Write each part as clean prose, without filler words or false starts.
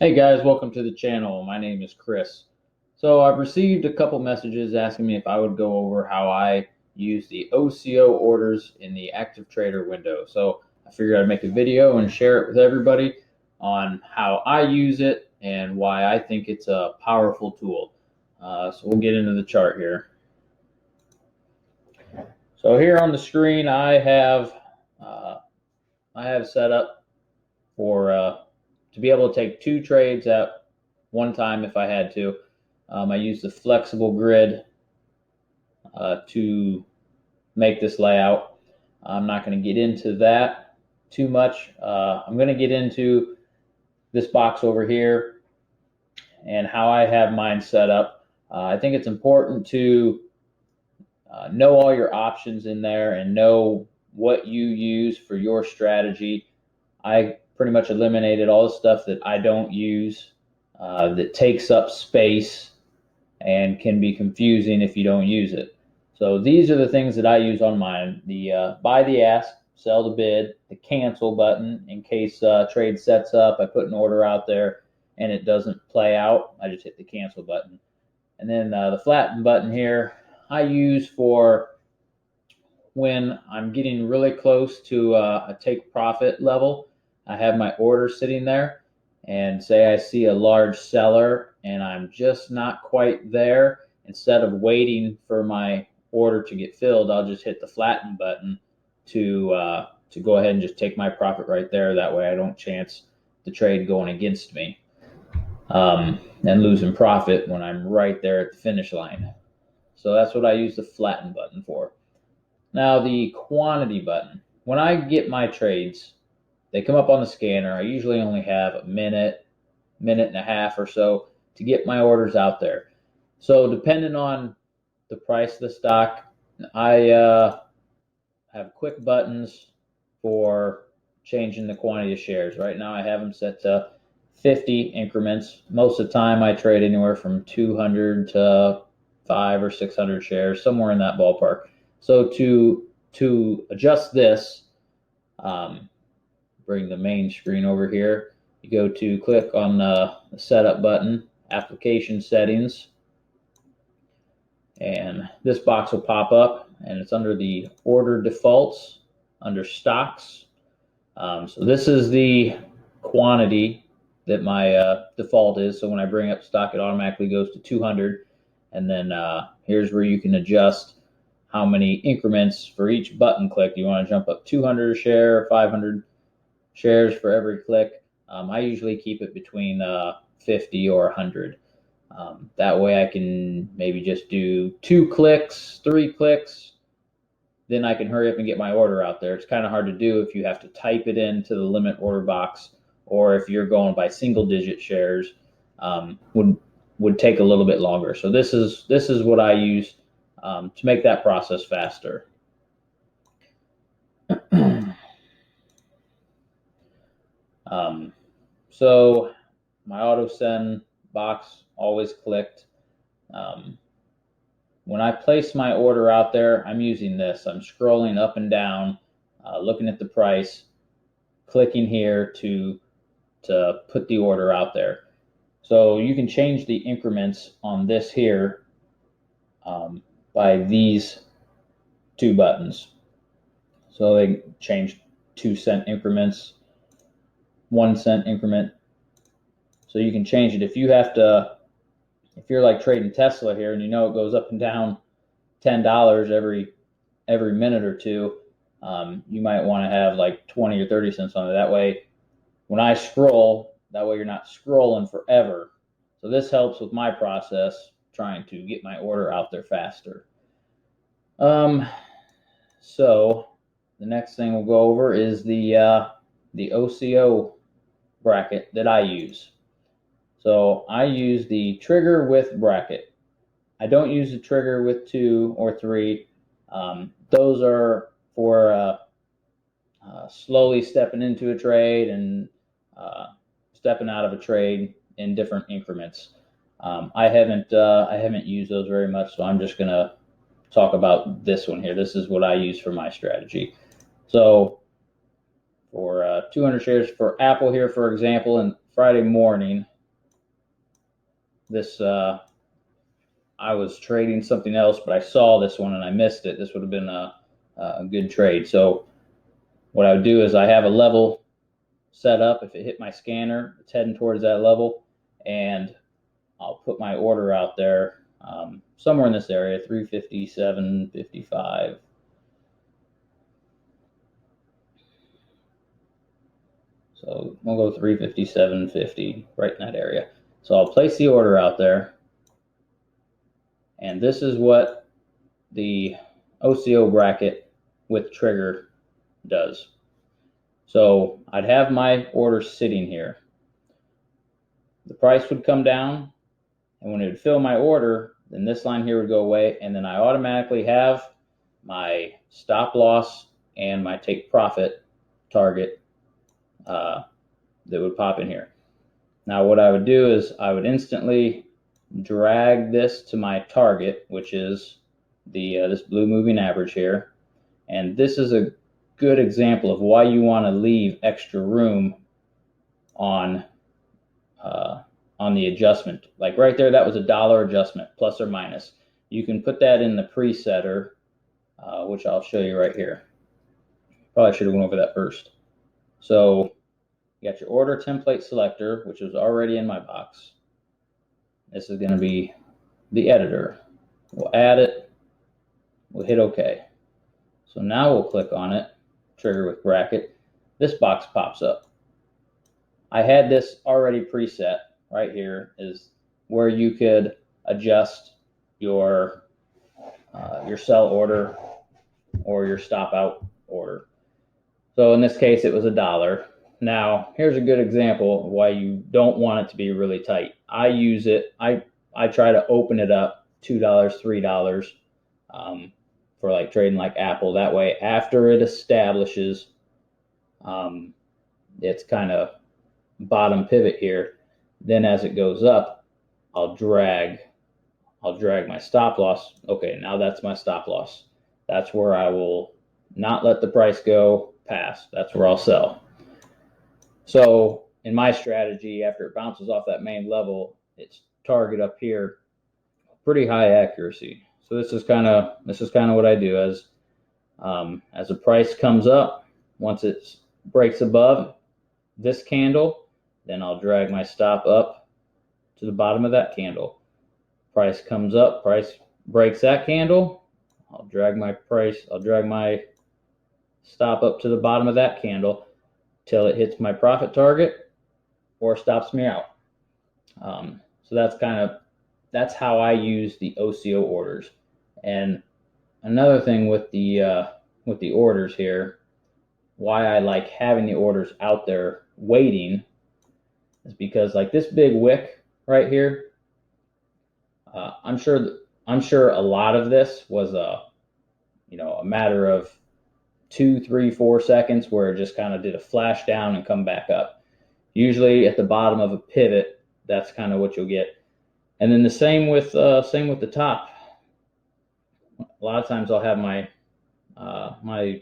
Hey guys, welcome to the channel. My name is Chris. So I've received a couple messages asking me if I would go over how I use the OCO orders in the active trader window. So I figured I'd make a video and share it with everybody on how I use it and why I think it's a powerful tool. So we'll get into the chart here. So here on the screen I have set up for to be able to take two trades at one time if I had to. I use the flexible grid to make this layout. I'm not going to get into that too much. I'm going to get into this box over here and how I have mine set up. I think it's important to know all your options in there and know what you use for your strategy. I pretty much eliminated all the stuff that I don't use that takes up space and can be confusing if you don't use it. So these are the things that I use on mine: the buy the ask, sell the bid, the cancel button in case trade sets up. I put an order out there and it doesn't play out, I just hit the cancel button. And then the flatten button here I use for when I'm getting really close to a take profit level. I have my order sitting there, and say I see a large seller and I'm just not quite there. Instead of waiting for my order to get filled, I'll just hit the flatten button to go ahead and just take my profit right there. That way I don't chance the trade going against me and losing profit when I'm right there at the finish line. So that's what I use the flatten button for. Now the quantity button. When I get my trades, they come up on the scanner. I usually only have a minute, minute and a half or so to get my orders out there. So depending on the price of the stock, I have quick buttons for changing the quantity of shares. Right now I have them set to 50 increments. Most of the time I trade anywhere from 200 to 500 or 600 shares, somewhere in that ballpark. So to adjust this, bring the main screen over here. You go to click on the setup button, application settings, and this box will pop up, and it's under the order defaults under stocks. So this is the quantity that my default is. So when I bring up stock, it automatically goes to 200. And then here's where you can adjust how many increments for each button click. Do you want to jump up 200 a share, 500 shares for every click? I usually keep it between 50 or 100. That way I can maybe just do 2 clicks, 3 clicks, then I can hurry up and get my order out there. It's kind of hard to do if you have to type it into the limit order box, or if you're going by single digit shares, would take a little bit longer. So this is what I use to make that process faster. So my auto send box always clicked. When I place my order out there, I'm using this. I'm scrolling up and down, looking at the price, clicking here to put the order out there. So you can change the increments on this here by these two buttons. So they change 2-cent increments, 1-cent increment. So you can change it if you have to. If you're like trading Tesla here and you know it goes up and down $10 every minute or two, you might want to have like 20 or 30 cents on it. That way, when I scroll, that way you're not scrolling forever. So this helps with my process trying to get my order out there faster. So the next thing we'll go over is the OCO bracket that I use. So I use the trigger with bracket. I don't use the trigger with 2 or 3. Those are for slowly stepping into a trade and stepping out of a trade in different increments. I haven't used those very much, so I'm just gonna talk about this one here. This is what I use for my strategy. So for 200 shares for Apple here, for example, and Friday morning. This I was trading something else, but I saw this one and I missed it. This would have been a good trade. So what I would do is I have a level set up. If it hit my scanner, it's heading towards that level, and I'll put my order out there somewhere in this area, 357.55. So we'll go 357.50 right in that area. So I'll place the order out there, and this is what the OCO bracket with trigger does. So I'd have my order sitting here. The price would come down, and when it would fill my order, then this line here would go away, and then I automatically have my stop loss and my take profit target that would pop in here. Now what I would do is I would instantly drag this to my target, which is the this blue moving average here, and this is a good example of why you want to leave extra room on the adjustment. Like right there, that was $1 adjustment, plus or minus. You can put that in the presetter, which I'll show you right here. Probably should have went over that first. So you got your order template selector, which was already in my box. This is going to be the editor. We'll add it. We'll hit OK. So now we'll click on it, trigger with bracket. This box pops up. I had this already preset. Right here is where you could adjust your sell order or your stop out order. So in this case, it was $1. Now, here's a good example of why you don't want it to be really tight. I use it, I try to open it up $2, $3 for like trading like Apple. That way, after it establishes its kind of bottom pivot here, then as it goes up, I'll drag my stop loss. Okay, now that's my stop loss. That's where I will not let the price go past. That's where I'll sell. So in my strategy, after it bounces off that main level, its target up here, pretty high accuracy. So this is kind of what I do as the price comes up. Once it breaks above this candle, then I'll drag my stop up to the bottom of that candle. Price comes up, price breaks that candle, I'll drag my stop up to the bottom of that candle till it hits my profit target or stops me out. So that's how I use the OCO orders. And another thing with the orders here, why I like having the orders out there waiting, is because like this big wick right here, I'm sure a lot of this was a matter of 2, 3, 4 seconds where it just kind of did a flash down and come back up. Usually at the bottom of a pivot, that's kind of what you'll get. And then the same with the top. A lot of times I'll have my my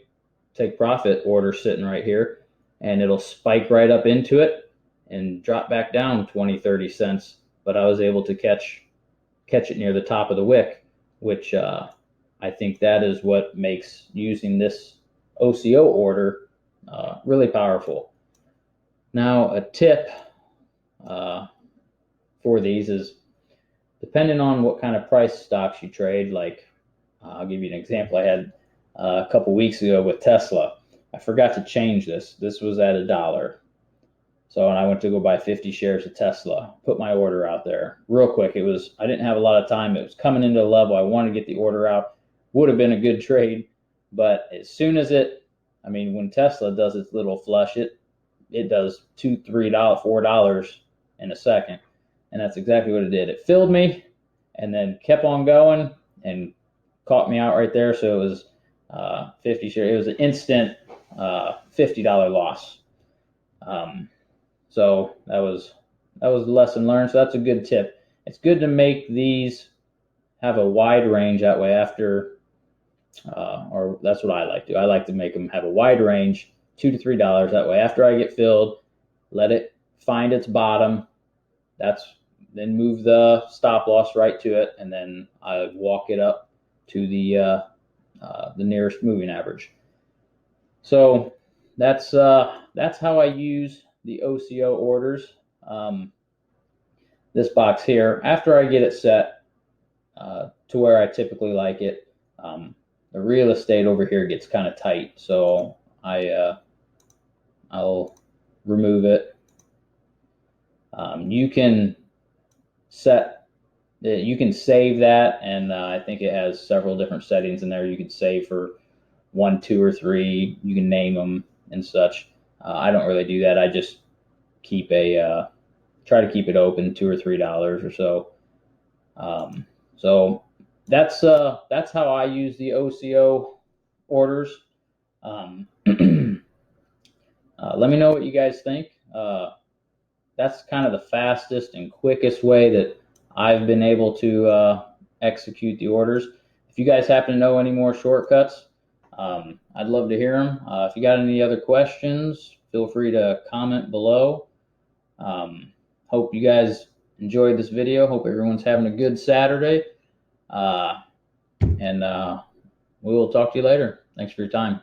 take profit order sitting right here, and it'll spike right up into it and drop back down 20, 30 cents. But I was able to catch it near the top of the wick, which I think that is what makes using this OCO order really powerful. Now, a tip for these is, depending on what kind of price stocks you trade, like I'll give you an example I had a couple weeks ago with Tesla. I forgot to change this. This was at $1. So, and I went to go buy 50 shares of Tesla, put my order out there real quick. I didn't have a lot of time. It was coming into a level. I wanted to get the order out. Would have been a good trade. But as soon as when Tesla does its little flush, it does $2, $3, $4 in a second. And that's exactly what it did. It filled me and then kept on going and caught me out right there. So it was 50 shares. It was an instant $50 loss. So that was the lesson learned. So that's a good tip. It's good to make these have a wide range. That way after, or that's what I like to do. I like to make them have a wide range, $2 to $3. That way after I get filled, let it find its bottom. Then move the stop loss right to it, and then I walk it up to the nearest moving average. So that's how I use the OCO orders. This box here, after I get it set to where I typically like it, the real estate over here gets kind of tight, so I'll remove it. You can save that, and I think it has several different settings in there. You can save for 1, 2, or 3. You can name them and such. I don't really do that. I just keep try to keep it open $2 or $3 or so. So that's how I use the OCO orders. Let me know what you guys think. That's kind of the fastest and quickest way that I've been able to execute the orders. If you guys happen to know any more shortcuts, I'd love to hear them. If you got any other questions, feel free to comment below. Hope you guys enjoyed this video. Hope everyone's having a good Saturday. And we will talk to you later. Thanks for your time.